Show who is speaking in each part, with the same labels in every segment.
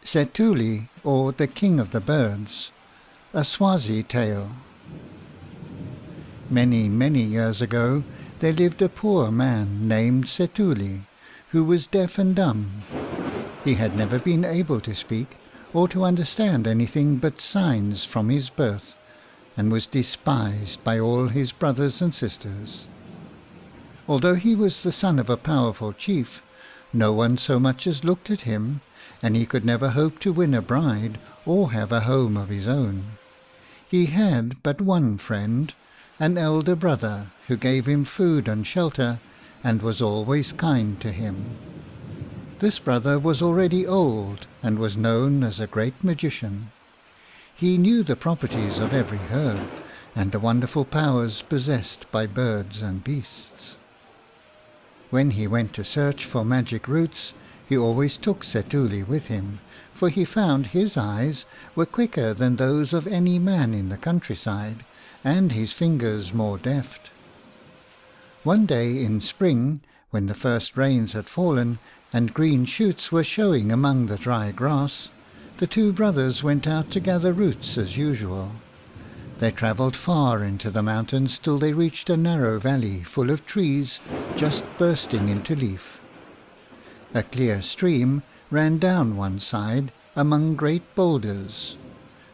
Speaker 1: Seturi, or the King of the Birds, a Swazi tale. Many, many years ago there lived a poor man named Seturi, who was deaf and dumb. He had never been able to speak or to understand anything but signs from his birth, and was despised by all his brothers and sisters. Although he was the son of a powerful chief, no one so much as looked at him, and he could never hope to win a bride or have a home of his own. He had but one friend, an elder brother, who gave him food and shelter and was always kind to him. This brother was already old and was known as a great magician. He knew the properties of every herb and the wonderful powers possessed by birds and beasts. When he went to search for magic roots, he always took Seturi with him, for he found his eyes were quicker than those of any man in the countryside, and his fingers more deft. One day in spring, when the first rains had fallen and green shoots were showing among the dry grass, the two brothers went out to gather roots as usual. They travelled far into the mountains till they reached a narrow valley full of trees just bursting into leaf. A clear stream ran down one side among great boulders.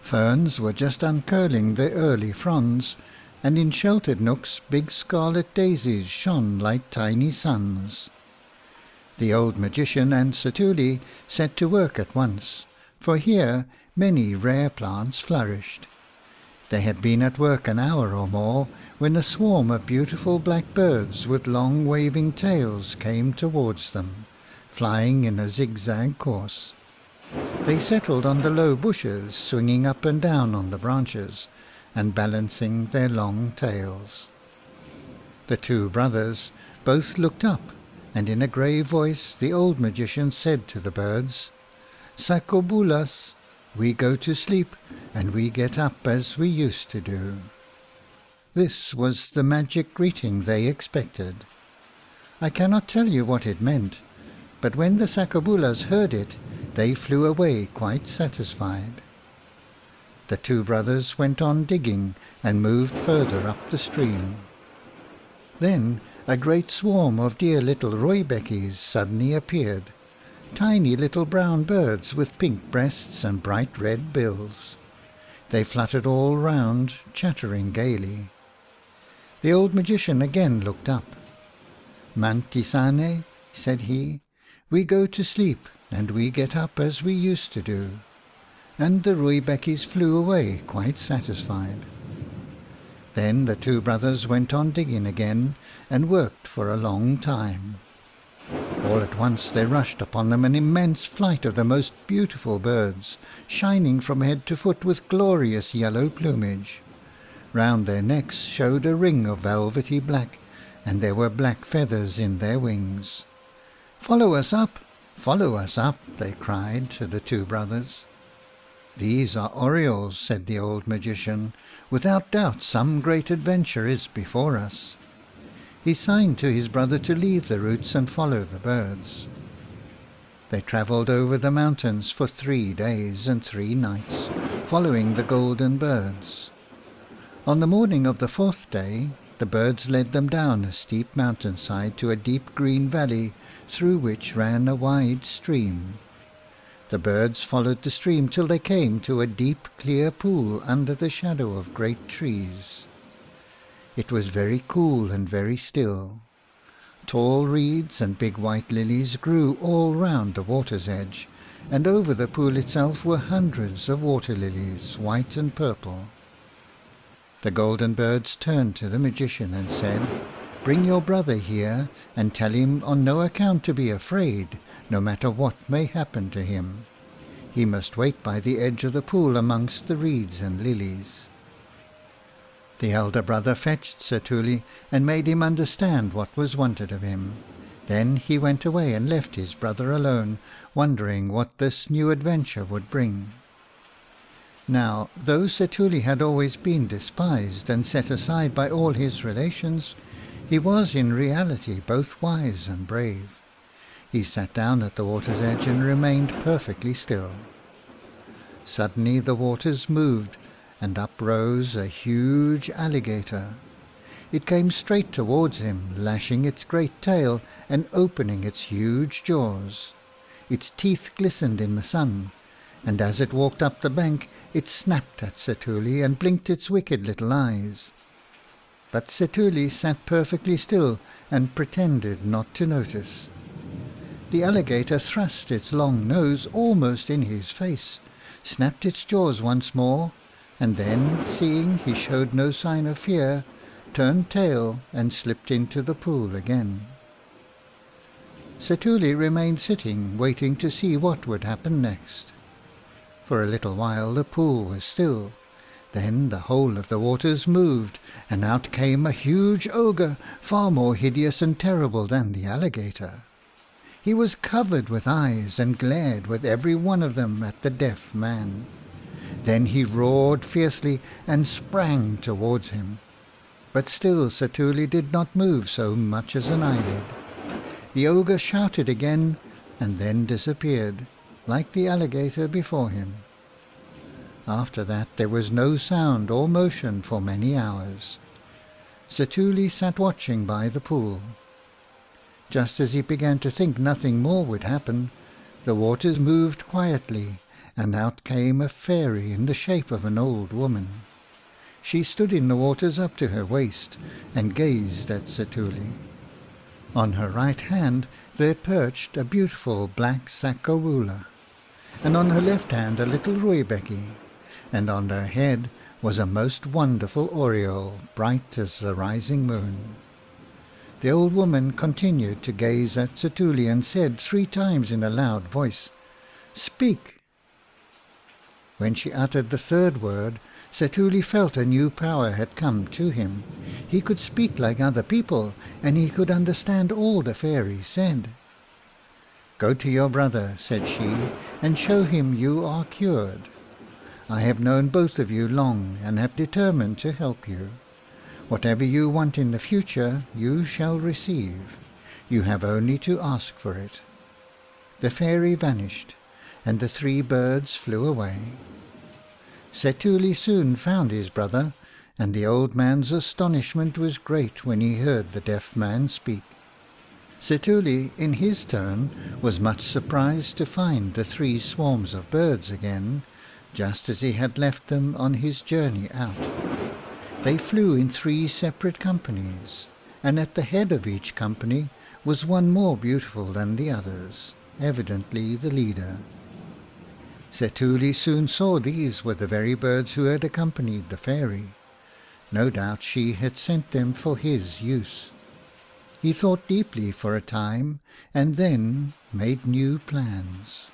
Speaker 1: Ferns were just uncurling their early fronds, and in sheltered nooks big scarlet daisies shone like tiny suns. The old magician and Seturi set to work at once, for here many rare plants flourished. They had been at work an hour or more when a swarm of beautiful black birds with long waving tails came towards them, flying in a zigzag course. They settled on the low bushes, swinging up and down on the branches, and balancing their long tails. The two brothers both looked up, and in a grave voice the old magician said to the birds, "Sakobulas, we go to sleep, and we get up as we used to do." This was the magic greeting they expected. I cannot tell you what it meant, but when the Sakobulas heard it, they flew away quite satisfied. The two brothers went on digging and moved further up the stream. Then a great swarm of dear little rooibekkies suddenly appeared, tiny little brown birds with pink breasts and bright red bills. They fluttered all round, chattering gaily. The old magician again looked up. "Mantisane," said he, "we go to sleep, and we get up as we used to do." And the rooibekkies flew away quite satisfied. Then the two brothers went on digging again, and worked for a long time. All at once there rushed upon them an immense flight of the most beautiful birds, shining from head to foot with glorious yellow plumage. Round their necks showed a ring of velvety black, and there were black feathers in their wings. "Follow us up! Follow us up!" they cried to the two brothers. "These are orioles," said the old magician. "Without doubt some great adventure is before us." He signed to his brother to leave the roots and follow the birds. They travelled over the mountains for 3 days and 3 nights, following the golden birds. On the morning of the 4th day, the birds led them down a steep mountainside to a deep green valley through which ran a wide stream. The birds followed the stream till they came to a deep, clear pool under the shadow of great trees. It was very cool and very still. Tall reeds and big white lilies grew all round the water's edge, and over the pool itself were hundreds of water lilies, white and purple. The golden birds turned to the magician and said, "Bring your brother here, and tell him on no account to be afraid, no matter what may happen to him. He must wait by the edge of the pool amongst the reeds and lilies." The elder brother fetched Seturi and made him understand what was wanted of him. Then he went away and left his brother alone, wondering what this new adventure would bring. Now, though Seturi had always been despised and set aside by all his relations, he was in reality both wise and brave. He sat down at the water's edge and remained perfectly still. Suddenly the waters moved, and up rose a huge alligator. It came straight towards him, lashing its great tail and opening its huge jaws. Its teeth glistened in the sun, and as it walked up the bank it snapped at Setuli and blinked its wicked little eyes. But Setuli sat perfectly still and pretended not to notice. The alligator thrust its long nose almost in his face, snapped its jaws once more, and then, seeing he showed no sign of fear, turned tail and slipped into the pool again. Setuli remained sitting, waiting to see what would happen next. For a little while the pool was still. Then the whole of the waters moved, and out came a huge ogre, far more hideous and terrible than the alligator. He was covered with eyes and glared with every one of them at the deaf man. Then he roared fiercely and sprang towards him. But still Setuli did not move so much as an eyelid. The ogre shouted again and then disappeared, like the alligator before him. After that there was no sound or motion for many hours. Setuli sat watching by the pool. Just as he began to think nothing more would happen, the waters moved quietly, and out came a fairy in the shape of an old woman. She stood in the waters up to her waist and gazed at Setuli. On her right hand there perched a beautiful black sakobula, and on her left hand a little rooibekkie, and on her head was a most wonderful aureole, bright as the rising moon. The old woman continued to gaze at Setuli and said 3 times in a loud voice, "Speak." When she uttered the 3rd word, Setuli felt a new power had come to him. He could speak like other people, and he could understand all the fairy said. "Go to your brother," said she, "and show him you are cured. I have known both of you long and have determined to help you. Whatever you want in the future you shall receive. You have only to ask for it." The fairy vanished, and the 3 birds flew away. Setuli soon found his brother, and the old man's astonishment was great when he heard the deaf man speak. Setuli, in his turn, was much surprised to find the 3 swarms of birds again, just as he had left them on his journey out. They flew in 3 separate companies, and at the head of each company was one more beautiful than the others, evidently the leader. Setuli soon saw these were the very birds who had accompanied the fairy. No doubt she had sent them for his use. He thought deeply for a time, and then made new plans.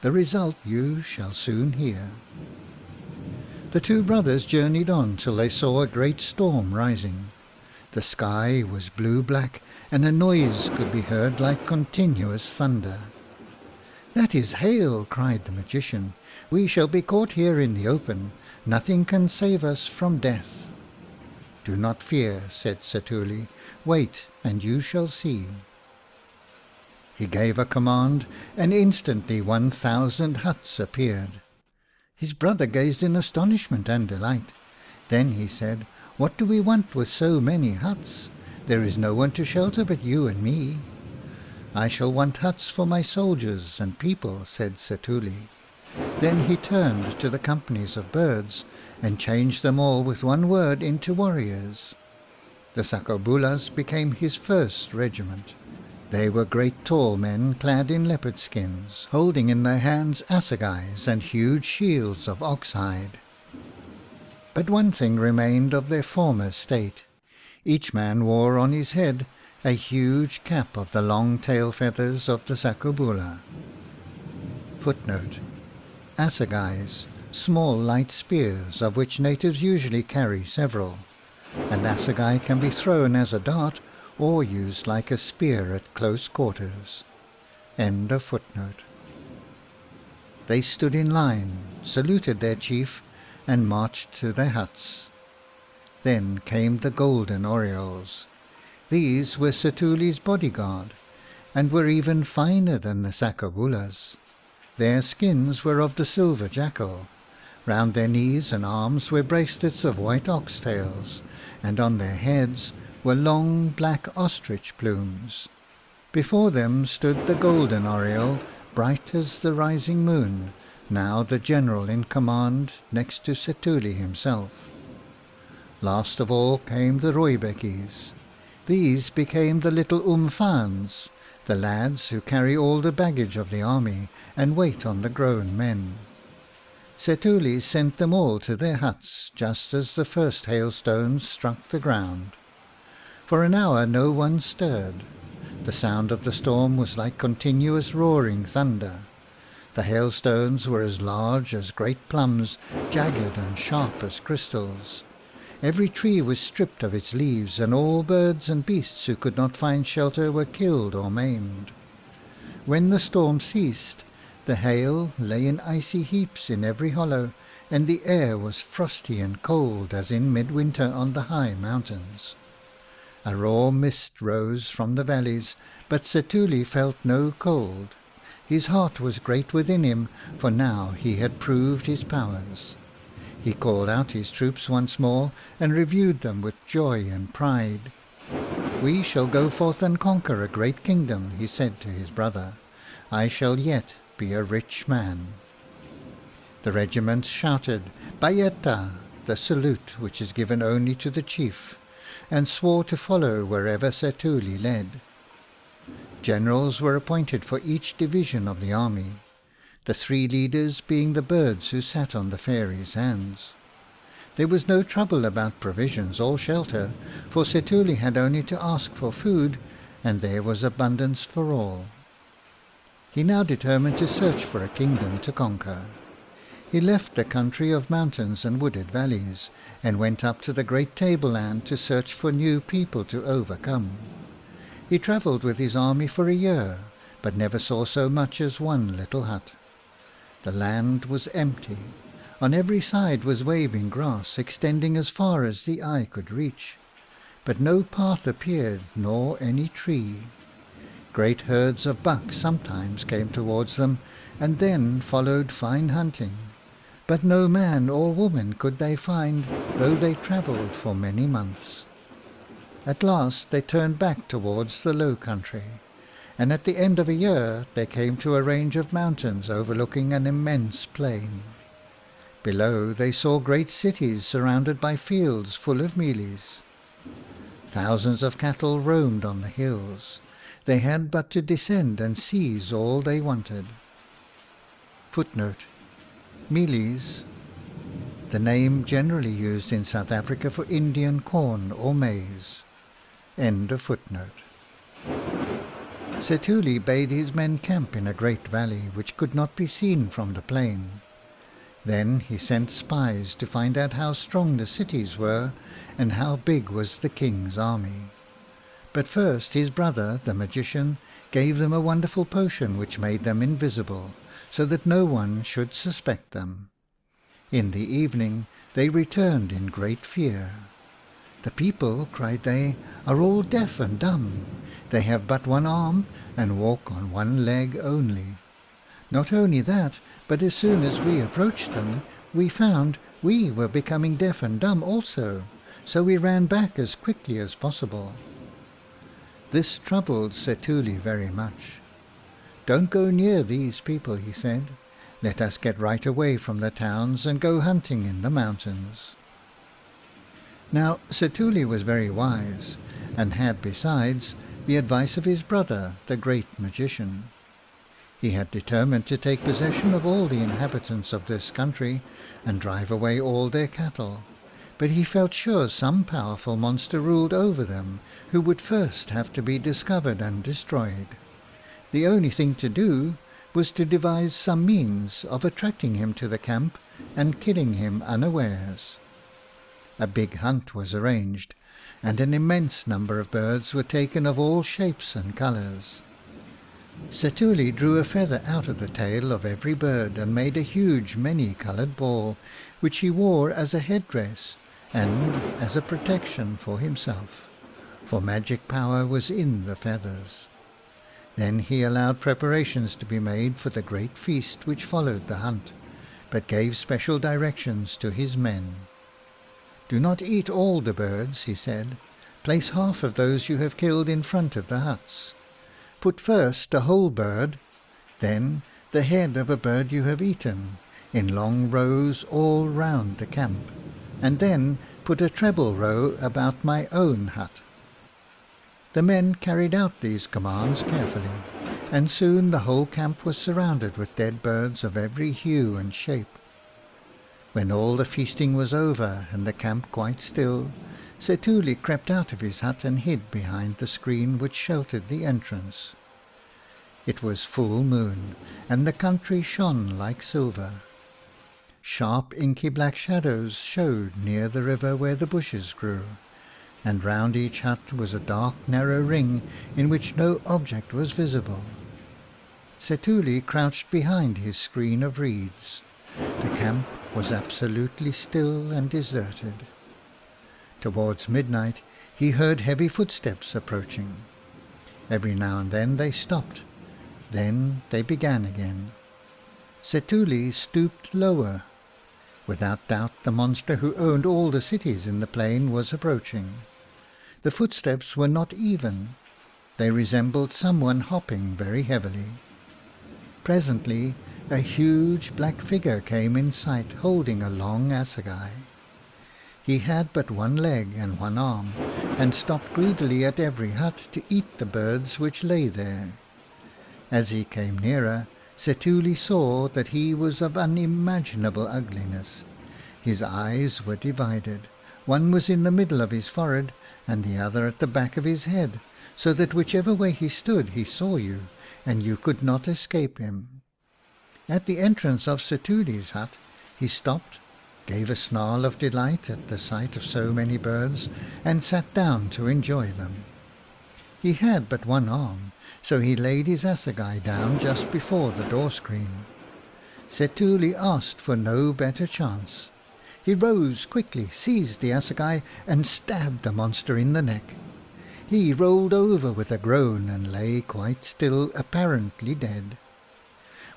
Speaker 1: The result you shall soon hear. The 2 brothers journeyed on till they saw a great storm rising. The sky was blue-black, and a noise could be heard like continuous thunder. "That is hail," cried the magician. "We shall be caught here in the open. Nothing can save us from death." "Do not fear," said Setuli. "Wait, and you shall see." He gave a command, and instantly 1,000 huts appeared. His brother gazed in astonishment and delight. Then he said, "What do we want with so many huts? There is no one to shelter but you and me." "I shall want huts for my soldiers and people," said Setuli. Then he turned to the companies of birds and changed them all with one word into warriors. The Sakobulas became his first regiment. They were great tall men clad in leopard skins, holding in their hands assegais and huge shields of ox-hide. But one thing remained of their former state. Each man wore on his head a huge cap of the long tail feathers of the Sakobula. Footnote: assegais, small light spears of which natives usually carry several. An assegai can be thrown as a dart or used like a spear at close quarters. End of footnote. They stood in line, saluted their chief, and marched to their huts. Then came the golden orioles. These were Setuli's bodyguard, and were even finer than the Sakobulas. Their skins were of the silver jackal. Round their knees and arms were bracelets of white ox-tails, and on their heads were long black ostrich plumes. Before them stood the golden oriole, bright as the rising moon, now the general in command next to Setuli himself. Last of all came the rooibekkies. These became the little umfaans, the lads who carry all the baggage of the army and wait on the grown men. Setuli sent them all to their huts just as the first hailstones struck the ground. For an hour no one stirred. The sound of the storm was like continuous roaring thunder. The hailstones were as large as great plums, jagged and sharp as crystals. Every tree was stripped of its leaves, and all birds and beasts who could not find shelter were killed or maimed. When the storm ceased, the hail lay in icy heaps in every hollow, and the air was frosty and cold as in midwinter on the high mountains. A raw mist rose from the valleys, but Setuli felt no cold. His heart was great within him, for now he had proved his powers. He called out his troops once more and reviewed them with joy and pride. "We shall go forth and conquer a great kingdom," he said to his brother. "I shall yet be a rich man." The regiments shouted "Bayeta," the salute which is given only to the chief, and swore to follow wherever Setuli led. Generals were appointed for each division of the army, the 3 leaders being the birds who sat on the fairies' hands. There was no trouble about provisions or shelter, for Setuli had only to ask for food, and there was abundance for all. He now determined to search for a kingdom to conquer. He left the country of mountains and wooded valleys, and went up to the great tableland to search for new people to overcome. He travelled with his army for a year, but never saw so much as one little hut. The land was empty. On every side was waving grass, extending as far as the eye could reach. But no path appeared, nor any tree. Great herds of buck sometimes came towards them, and then followed fine hunting. But no man or woman could they find, though they travelled for many months. At last they turned back towards the low country, and at the end of a year they came to a range of mountains overlooking an immense plain. Below they saw great cities surrounded by fields full of mealies. Thousands of cattle roamed on the hills. They had but to descend and seize all they wanted. Footnote: mealies, the name generally used in South Africa for Indian corn or maize. End of footnote. Setuli bade his men camp in a great valley which could not be seen from the plain. Then he sent spies to find out how strong the cities were and how big was the king's army. But first his brother, the magician, gave them a wonderful potion which made them invisible, so that no one should suspect them. In the evening they returned in great fear. "The people," cried they, "are all deaf and dumb. They have but one arm and walk on one leg only. Not only that, but as soon as we approached them, we found we were becoming deaf and dumb also, so we ran back as quickly as possible." This troubled Setuli very much. "Don't go near these people," he said. "Let us get right away from the towns and go hunting in the mountains." Now Setuli was very wise, and had besides the advice of his brother, the great magician. He had determined to take possession of all the inhabitants of this country and drive away all their cattle, but he felt sure some powerful monster ruled over them, who would first have to be discovered and destroyed. The only thing to do was to devise some means of attracting him to the camp and killing him unawares. A big hunt was arranged, and an immense number of birds were taken of all shapes and colours. Setuli drew a feather out of the tail of every bird and made a huge many-coloured ball, which he wore as a headdress and as a protection for himself, for magic power was in the feathers. Then he allowed preparations to be made for the great feast which followed the hunt, but gave special directions to his men. "Do not eat all the birds," he said. "Place half of those you have killed in front of the huts. Put first a whole bird, then the head of a bird you have eaten, in long rows all round the camp, and then put a treble row about my own hut." The men carried out these commands carefully, and soon the whole camp was surrounded with dead birds of every hue and shape. When all the feasting was over and the camp quite still, Setuli crept out of his hut and hid behind the screen which sheltered the entrance. It was full moon, and the country shone like silver. Sharp inky black shadows showed near the river where the bushes grew, and round each hut was a dark narrow ring in which no object was visible. Setuli crouched behind his screen of reeds. The camp was absolutely still and deserted. Towards midnight he heard heavy footsteps approaching. Every now and then they stopped. Then they began again. Setuli stooped lower. Without doubt the monster who owned all the cities in the plain was approaching. The footsteps were not even. They resembled someone hopping very heavily. Presently a huge black figure came in sight, holding a long assegai. He had but one leg and one arm, and stopped greedily at every hut to eat the birds which lay there. As he came nearer, Setuli saw that he was of unimaginable ugliness. His eyes were divided. One was in the middle of his forehead, and the other at the back of his head, so that whichever way he stood he saw you, and you could not escape him. At the entrance of Setuli's hut he stopped, gave a snarl of delight at the sight of so many birds, and sat down to enjoy them. He had but one arm, so he laid his assegai down just before the door-screen. Setuli asked for no better chance. He rose quickly, seized the assegai, and stabbed the monster in the neck. He rolled over with a groan and lay quite still, apparently dead.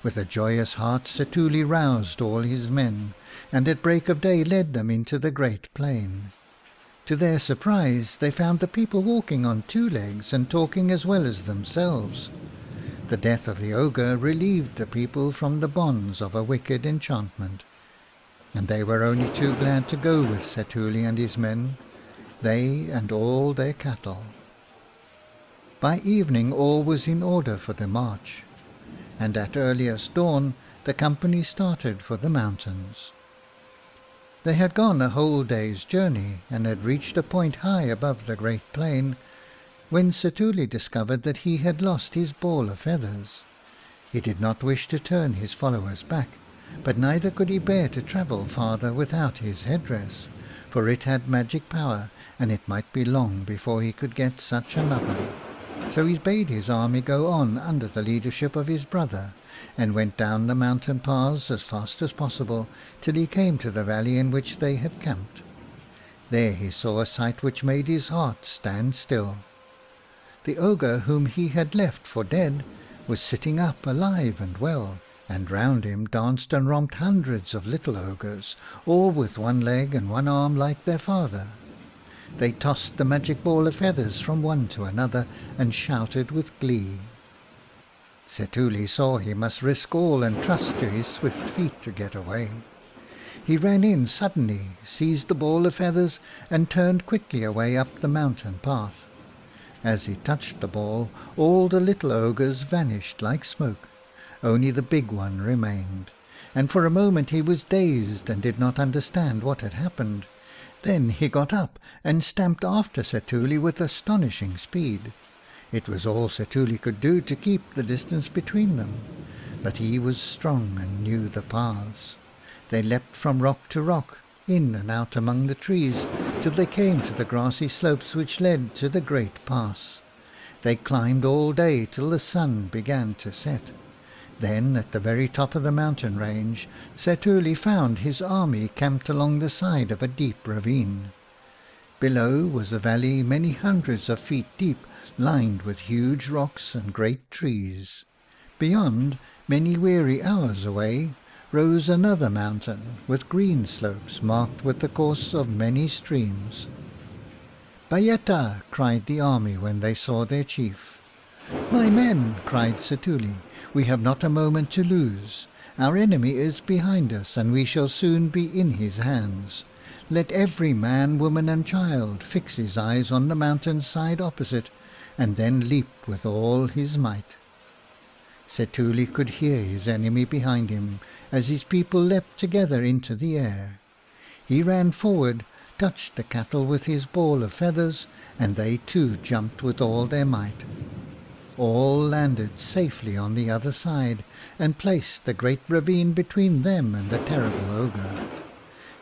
Speaker 1: With a joyous heart Setuli roused all his men, and at break of day led them into the great plain. To their surprise they found the people walking on two legs and talking as well as themselves. The death of the ogre relieved the people from the bonds of a wicked enchantment, and they were only too glad to go with Setuli and his men, they and all their cattle. By evening all was in order for the march, and at earliest dawn the company started for the mountains. They had gone a whole day's journey, and had reached a point high above the great plain, when Setuli discovered that he had lost his ball of feathers. He did not wish to turn his followers back, but neither could he bear to travel farther without his headdress, for it had magic power, and it might be long before he could get such another. So he bade his army go on under the leadership of his brother, and went down the mountain paths as fast as possible, till he came to the valley in which they had camped. There he saw a sight which made his heart stand still. The ogre whom he had left for dead was sitting up alive and well, and round him danced and romped hundreds of little ogres, all with one leg and one arm like their father. They tossed the magic ball of feathers from one to another, and shouted with glee. Setuli saw he must risk all and trust to his swift feet to get away. He ran in suddenly, seized the ball of feathers, and turned quickly away up the mountain path. As he touched the ball, all the little ogres vanished like smoke. Only the big one remained, and for a moment he was dazed and did not understand what had happened. Then he got up and stamped after Setuli with astonishing speed. It was all Setuli could do to keep the distance between them, but he was strong and knew the paths. They leapt from rock to rock, in and out among the trees, till they came to the grassy slopes which led to the great pass. They climbed all day till the sun began to set. Then, at the very top of the mountain range, Setuli found his army camped along the side of a deep ravine. Below was a valley many hundreds of feet deep, lined with huge rocks and great trees. Beyond, many weary hours away, rose another mountain with green slopes marked with the course of many streams. "Bayeta!" cried the army when they saw their chief. "My men," cried Setuli, "we have not a moment to lose. Our enemy is behind us, and we shall soon be in his hands. Let every man, woman and child fix his eyes on the mountain's side opposite, and then leap with all his might." Setuli could hear his enemy behind him as his people leapt together into the air. He ran forward, touched the cattle with his ball of feathers, and they too jumped with all their might. All landed safely on the other side and placed the great ravine between them and the terrible ogre.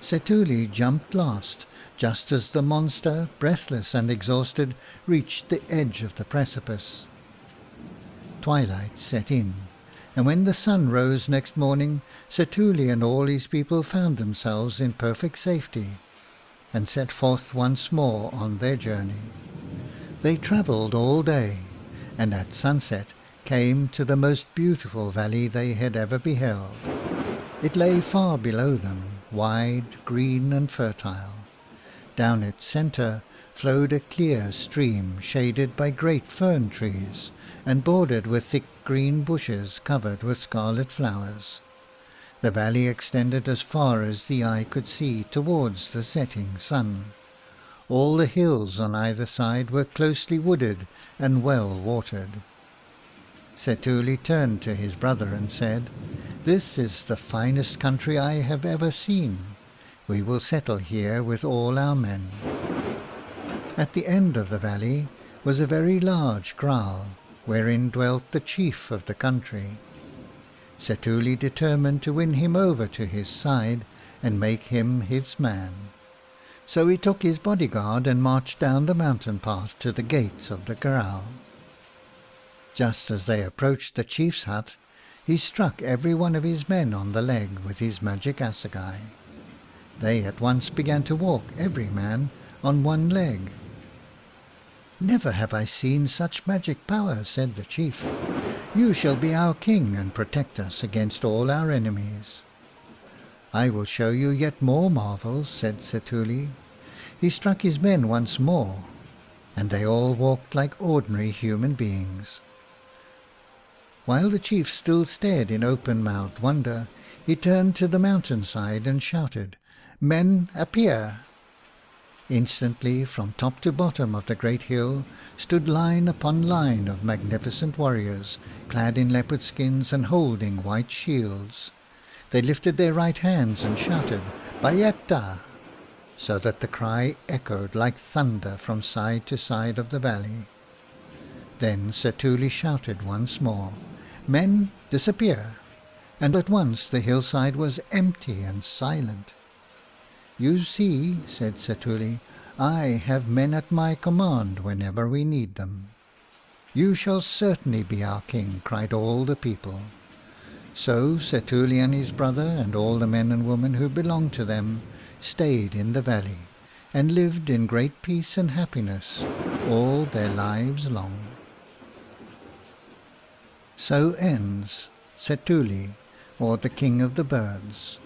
Speaker 1: Setuli jumped last, just as the monster, breathless and exhausted, reached the edge of the precipice. Twilight set in, and when the sun rose next morning, Setuli and all his people found themselves in perfect safety, and set forth once more on their journey. They travelled all day, and at sunset came to the most beautiful valley they had ever beheld. It lay far below them, wide, green and fertile. Down its centre flowed a clear stream shaded by great fern trees, and bordered with thick green bushes covered with scarlet flowers. The valley extended as far as the eye could see towards the setting sun. All the hills on either side were closely wooded and well watered. Setuli turned to his brother and said, "This is the finest country I have ever seen. We will settle here with all our men." At the end of the valley was a very large kraal, wherein dwelt the chief of the country. Setuli determined to win him over to his side and make him his man. So he took his bodyguard and marched down the mountain path to the gates of the kraal. Just as they approached the chief's hut, he struck every one of his men on the leg with his magic assegai. They at once began to walk, every man on one leg. "Never have I seen such magic power," said the chief. "You shall be our king and protect us against all our enemies." "I will show you yet more marvels," said Setuli. He struck his men once more, and they all walked like ordinary human beings. While the chief still stared in open-mouthed wonder, he turned to the mountainside and shouted, "Men, appear!" Instantly, from top to bottom of the great hill, stood line upon line of magnificent warriors, clad in leopard skins and holding white shields. They lifted their right hands and shouted, "Bayeta!" so that the cry echoed like thunder from side to side of the valley. Then Setuli shouted once more, "Men, disappear!" and at once the hillside was empty and silent. "You see," said Setuli, "I have men at my command whenever we need them." "You shall certainly be our king," cried all the people. So Setuli and his brother and all the men and women who belonged to them stayed in the valley and lived in great peace and happiness all their lives long. So ends Setuli, or the King of the Birds.